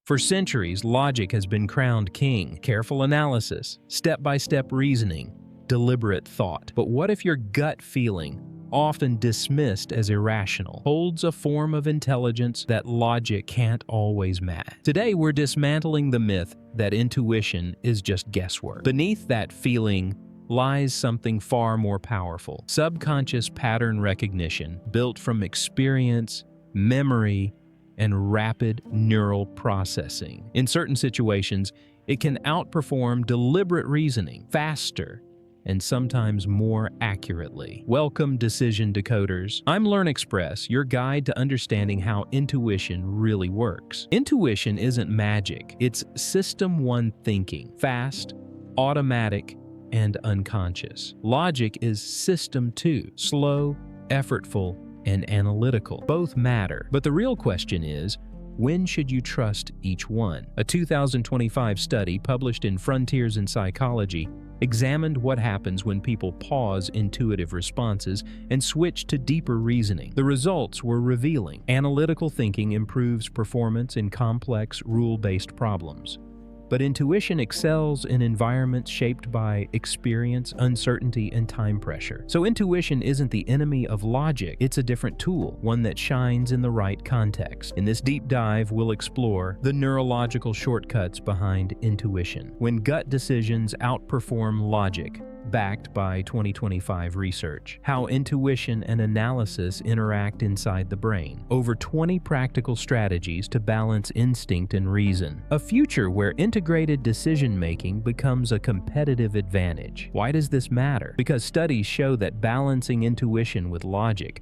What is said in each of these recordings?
For centuries, logic has been crowned king. Careful analysis, step-by-step reasoning, deliberate thought. But what if your gut feeling, often dismissed as irrational, holds a form of intelligence that logic can't always match? Today, we're dismantling the myth that intuition is just guesswork. Beneath that feeling lies something far more powerful: subconscious pattern recognition built from experience, memory, and rapid neural processing. In certain situations, it can outperform deliberate reasoning faster and sometimes more accurately. Welcome, decision decoders. I'm LernXpress, your guide to understanding how intuition really works. Intuition isn't magic, it's System 1 thinking: fast, automatic, and unconscious. Logic is System 2, slow, effortful, and analytical. Both matter, but the real question is, when should you trust each one? A 2025 study published in Frontiers in Psychology examined what happens when people pause intuitive responses and switch to deeper reasoning. The results were revealing. Analytical thinking improves performance in complex, rule-based problems. But intuition excels in environments shaped by experience, uncertainty, and time pressure. So intuition isn't the enemy of logic, it's a different tool, one that shines in the right context. In this deep dive, we'll explore the neurological shortcuts behind intuition, when gut decisions outperform logic, backed by 2025 research, how intuition and analysis interact inside the brain, over 20 practical strategies to balance instinct and reason, a future where integrated decision-making becomes a competitive advantage. Why does this matter? Because studies show that balancing intuition with logic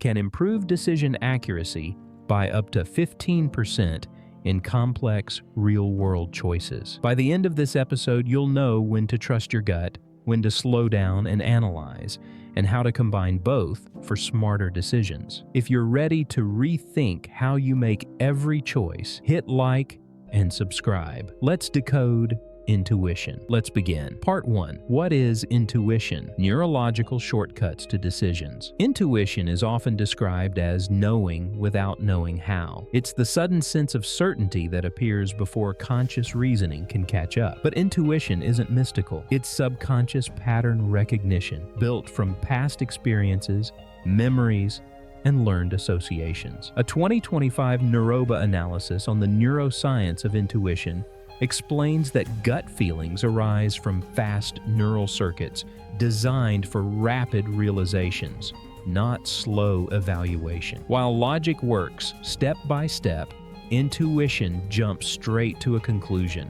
can improve decision accuracy by up to 15% in complex, real-world choices. By the end of this episode, you'll know when to trust your gut, when to slow down and analyze, and how to combine both for smarter decisions. If you're ready to rethink how you make every choice, hit like and subscribe. Let's decode intuition. Let's begin. Part 1. What is intuition? Neurological shortcuts to decisions. Intuition is often described as knowing without knowing how. It's the sudden sense of certainty that appears before conscious reasoning can catch up. But intuition isn't mystical. It's subconscious pattern recognition built from past experiences, memories, and learned associations. A 2025 Neuroba analysis on the neuroscience of intuition explains that gut feelings arise from fast neural circuits designed for rapid realizations, not slow evaluation. While logic works step by step, intuition jumps straight to a conclusion,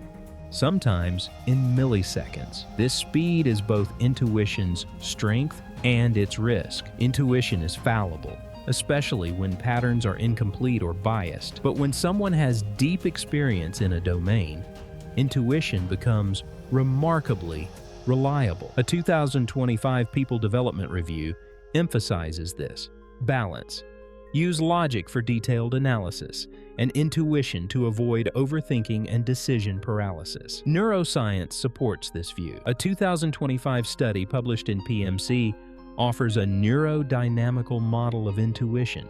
sometimes in milliseconds. This speed is both intuition's strength and its risk. Intuition is fallible, especially when patterns are incomplete or biased. But when someone has deep experience in a domain, intuition becomes remarkably reliable. A 2025 People Development Review emphasizes this. Balance. Use logic for detailed analysis and intuition to avoid overthinking and decision paralysis. Neuroscience supports this view. A 2025 study published in PMC offers a neurodynamical model of intuition,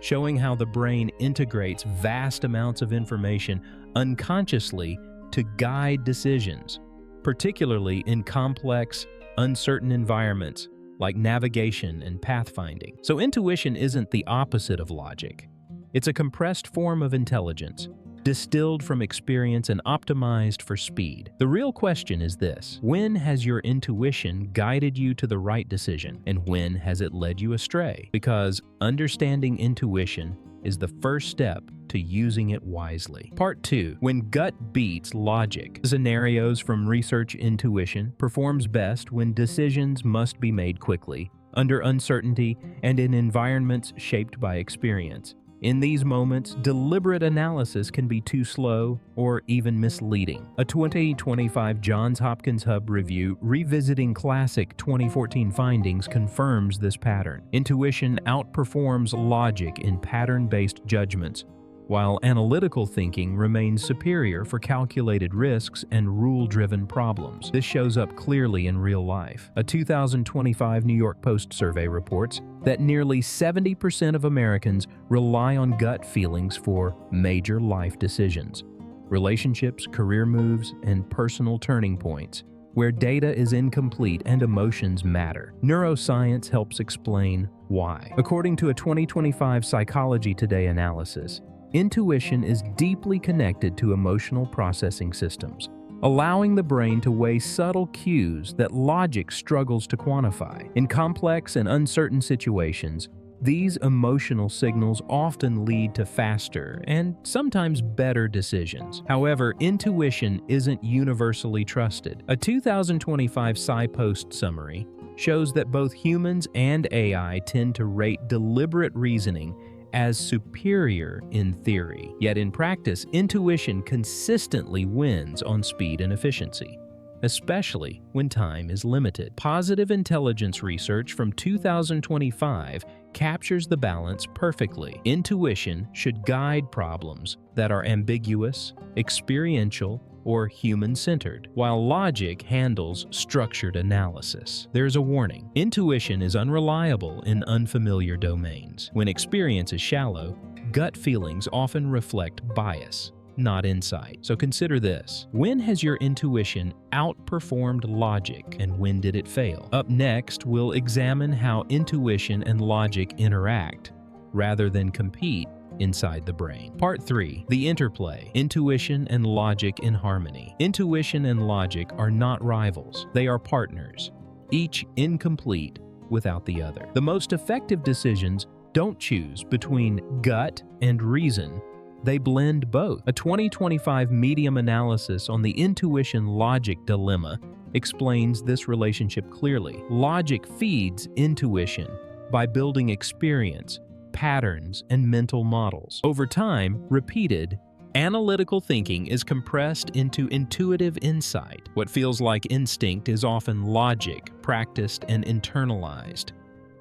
showing how the brain integrates vast amounts of information unconsciously to guide decisions, particularly in complex, uncertain environments like navigation and pathfinding. So intuition isn't the opposite of logic. It's a compressed form of intelligence, distilled from experience and optimized for speed. The real question is this: when has your intuition guided you to the right decision, and when has it led you astray? Because understanding intuition is the first step to using it wisely. Part 2. When gut beats logic. Scenarios from research intuition performs best when decisions must be made quickly, under uncertainty, and in environments shaped by experience. In these moments, deliberate analysis can be too slow or even misleading. A 2025 Johns Hopkins Hub review revisiting classic 2014 findings confirms this pattern. Intuition outperforms logic in pattern-based judgments, while analytical thinking remains superior for calculated risks and rule-driven problems. This shows up clearly in real life. A 2025 New York Post survey reports that nearly 70% of Americans rely on gut feelings for major life decisions, relationships, career moves, and personal turning points, where data is incomplete and emotions matter. Neuroscience helps explain why. According to a 2025 Psychology Today analysis, intuition is deeply connected to emotional processing systems, allowing the brain to weigh subtle cues that logic struggles to quantify. In complex and uncertain situations, these emotional signals often lead to faster and sometimes better decisions. However, intuition isn't universally trusted. A 2025 SciPost summary shows that both humans and AI tend to rate deliberate reasoning as superior in theory. Yet in practice, intuition consistently wins on speed and efficiency, especially when time is limited. Positive intelligence research from 2025 captures the balance perfectly. Intuition should guide problems that are ambiguous, experiential, or human-centered, while logic handles structured analysis. There's a warning. Intuition is unreliable in unfamiliar domains. When experience is shallow, gut feelings often reflect bias, not insight. So consider this. When has your intuition outperformed logic, and when did it fail? Up next, we'll examine how intuition and logic interact rather than compete inside the brain. Part 3. The interplay. Intuition and logic in harmony. Intuition and logic are not rivals. They are partners, each incomplete without the other. The most effective decisions don't choose between gut and reason. They blend both. A 2025 Medium analysis on the intuition-logic dilemma explains this relationship clearly. Logic feeds intuition by building experience, patterns, and mental models. Over time, repeated, analytical thinking is compressed into intuitive insight. What feels like instinct is often logic, practiced and internalized.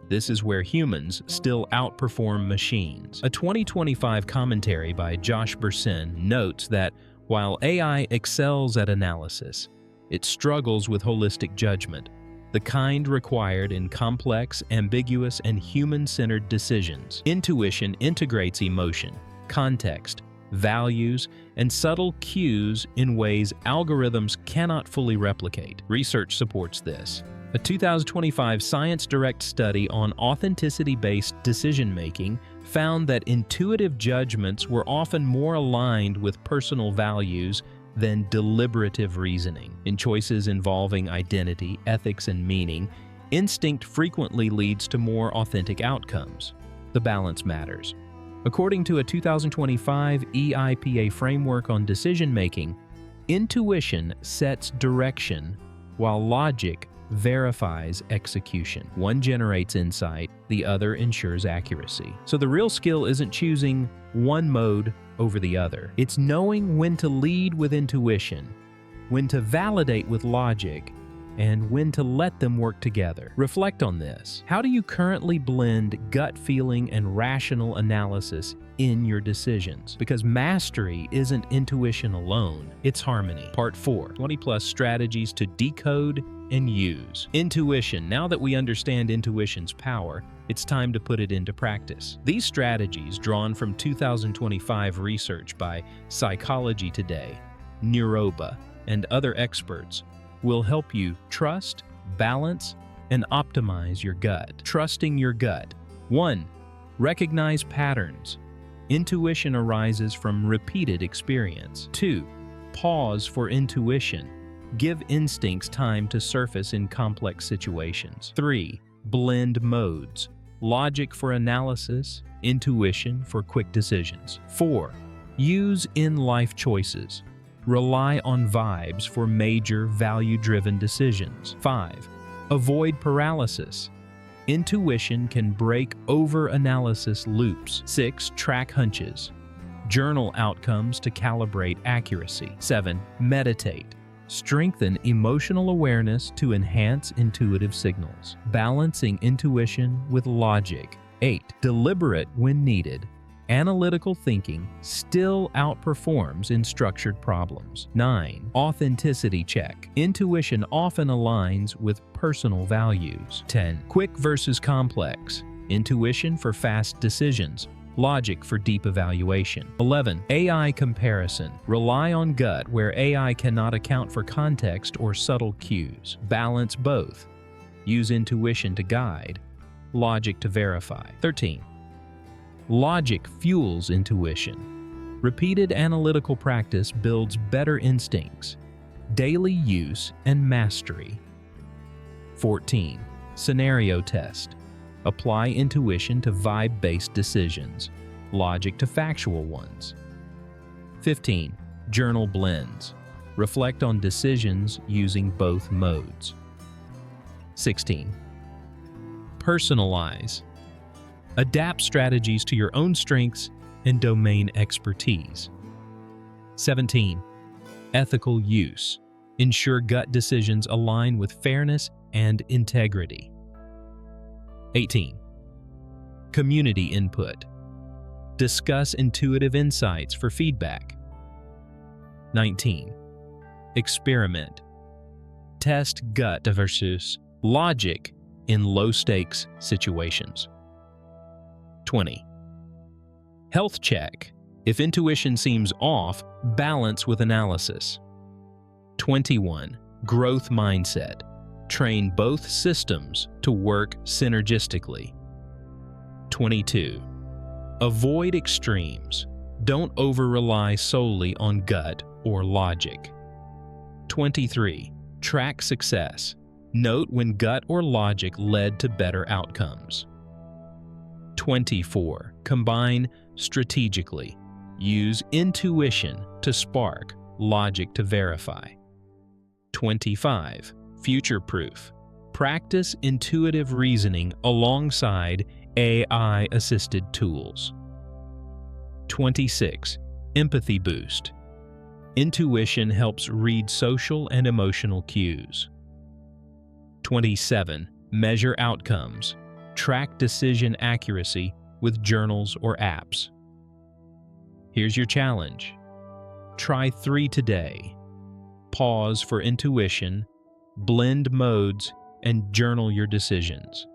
This is where humans still outperform machines. A 2025 commentary by Josh Bersin notes that while AI excels at analysis, it struggles with holistic judgment, the kind required in complex, ambiguous, and human-centered decisions. Intuition integrates emotion, context, values, and subtle cues in ways algorithms cannot fully replicate. Research supports this. A 2025 Science Direct study on authenticity-based decision-making found that intuitive judgments were often more aligned with personal values than deliberative reasoning. In choices involving identity, ethics, and meaning, instinct frequently leads to more authentic outcomes. The balance matters. According to a 2025 EIPA framework on decision-making, intuition sets direction while logic verifies execution. One generates insight, the other ensures accuracy. So the real skill isn't choosing one mode over the other. It's knowing when to lead with intuition, when to validate with logic, and when to let them work together. Reflect on this. How do you currently blend gut feeling and rational analysis in your decisions? Because mastery isn't intuition alone, it's harmony. Part 4. 20+ strategies to decode and use. Intuition. Now that we understand intuition's power, it's time to put it into practice. These strategies, drawn from 2025 research by Psychology Today, Neuroba, and other experts, will help you trust, balance, and optimize your gut. Trusting your gut. 1. Recognize patterns. Intuition arises from repeated experience. 2. Pause for intuition. Give instincts time to surface in complex situations. 3. Blend modes. Logic for analysis, intuition for quick decisions. 4. Use in-life choices. Rely on vibes for major value-driven decisions. 5. Avoid paralysis. Intuition can break over-analysis loops. 6. Track hunches. Journal outcomes to calibrate accuracy. 7. Meditate. Strengthen emotional awareness to enhance intuitive signals. Balancing intuition with logic. 8. Deliberate when needed. Analytical thinking still outperforms in structured problems. 9. Authenticity check. Intuition often aligns with personal values. 10. Quick versus complex. Intuition for fast decisions. logic for deep evaluation. 11. AI comparison. Rely on gut where AI cannot account for context or subtle cues. Balance both. Use intuition to guide, logic to verify. 13. Logic fuels intuition. Repeated analytical practice builds better instincts, daily use, and mastery. 14. Scenario test. Apply intuition to vibe-based decisions, logic to factual ones. 15. Journal blends. Reflect on decisions using both modes. 16. Personalize. Adapt strategies to your own strengths and domain expertise. 17. Ethical use. Ensure gut decisions align with fairness and integrity. 18. Community input. Discuss intuitive insights for feedback. 19. Experiment. Test gut versus logic in low-stakes situations. 20. Health check. If intuition seems off, balance with analysis. 21. Growth mindset. Train both systems to work synergistically. 22. Avoid extremes. Don't over-rely solely on gut or logic. 23. Track success. Note when gut or logic led to better outcomes. 24. Combine strategically. Use intuition to spark, logic to verify. 25. Future-proof. Practice intuitive reasoning alongside AI-assisted tools. 26. Empathy boost. Intuition helps read social and emotional cues. 27. Measure outcomes. Track decision accuracy with journals or apps. Here's your challenge. Try 3 today. Pause for intuition, blend modes, and journal your decisions.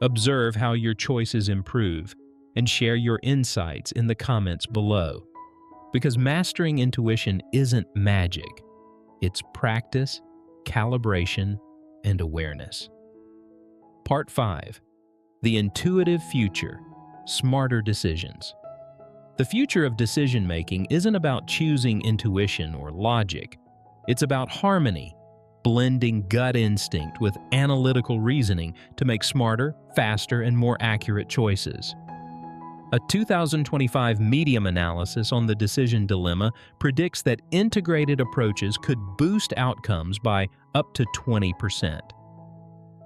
Observe how your choices improve and share your insights in the comments below. Because mastering intuition isn't magic. It's practice, calibration, and awareness. Part 5. The intuitive future. Smarter decisions. The future of decision-making isn't about choosing intuition or logic. It's about harmony, blending gut instinct with analytical reasoning to make smarter, faster, and more accurate choices. A 2025 Medium analysis on the decision dilemma predicts that integrated approaches could boost outcomes by up to 20%.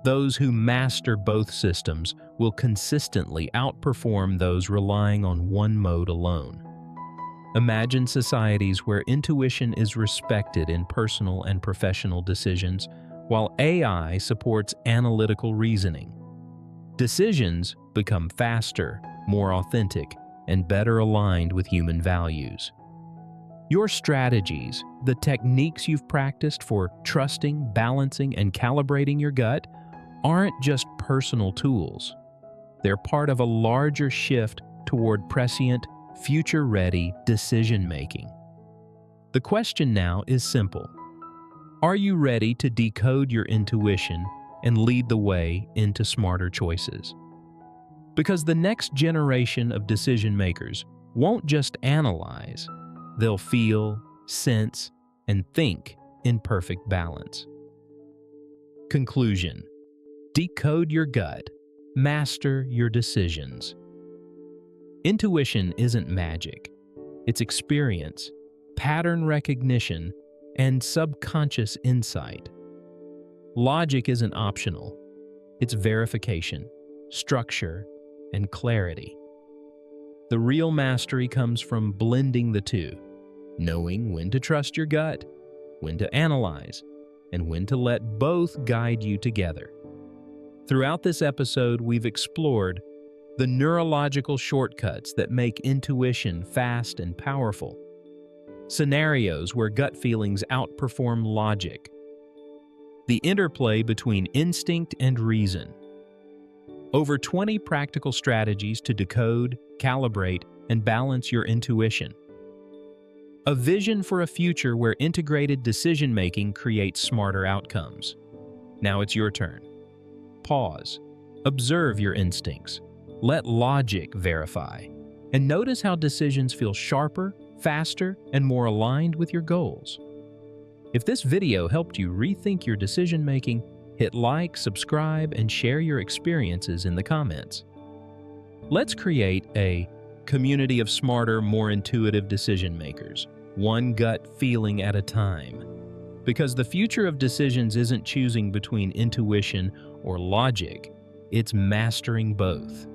Those who master both systems will consistently outperform those relying on one mode alone. Imagine societies where intuition is respected in personal and professional decisions, while AI supports analytical reasoning. Decisions become faster, more authentic, and better aligned with human values. Your strategies, the techniques you've practiced for trusting, balancing, and calibrating your gut, aren't just personal tools. They're part of a larger shift toward prescient, future-ready decision-making. The question now is simple. Are you ready to decode your intuition and lead the way into smarter choices? Because the next generation of decision-makers won't just analyze, they'll feel, sense, and think in perfect balance. Conclusion. Decode your gut. Master your decisions. Intuition isn't magic. It's experience, pattern recognition, and subconscious insight. Logic isn't optional. It's verification, structure, and clarity. The real mastery comes from blending the two, knowing when to trust your gut, when to analyze, and when to let both guide you together. Throughout this episode, we've explored the neurological shortcuts that make intuition fast and powerful, scenarios where gut feelings outperform logic, the interplay between instinct and reason, Over 20 practical strategies to decode, calibrate, and balance your intuition. A vision for a future where integrated decision-making creates smarter outcomes. Now it's your turn. Pause. Observe your instincts. Let logic verify. And notice how decisions feel sharper, faster, and more aligned with your goals. If this video helped you rethink your decision-making, hit like, subscribe, and share your experiences in the comments. Let's create a community of smarter, more intuitive decision-makers, one gut feeling at a time. Because the future of decisions isn't choosing between intuition or logic, it's mastering both.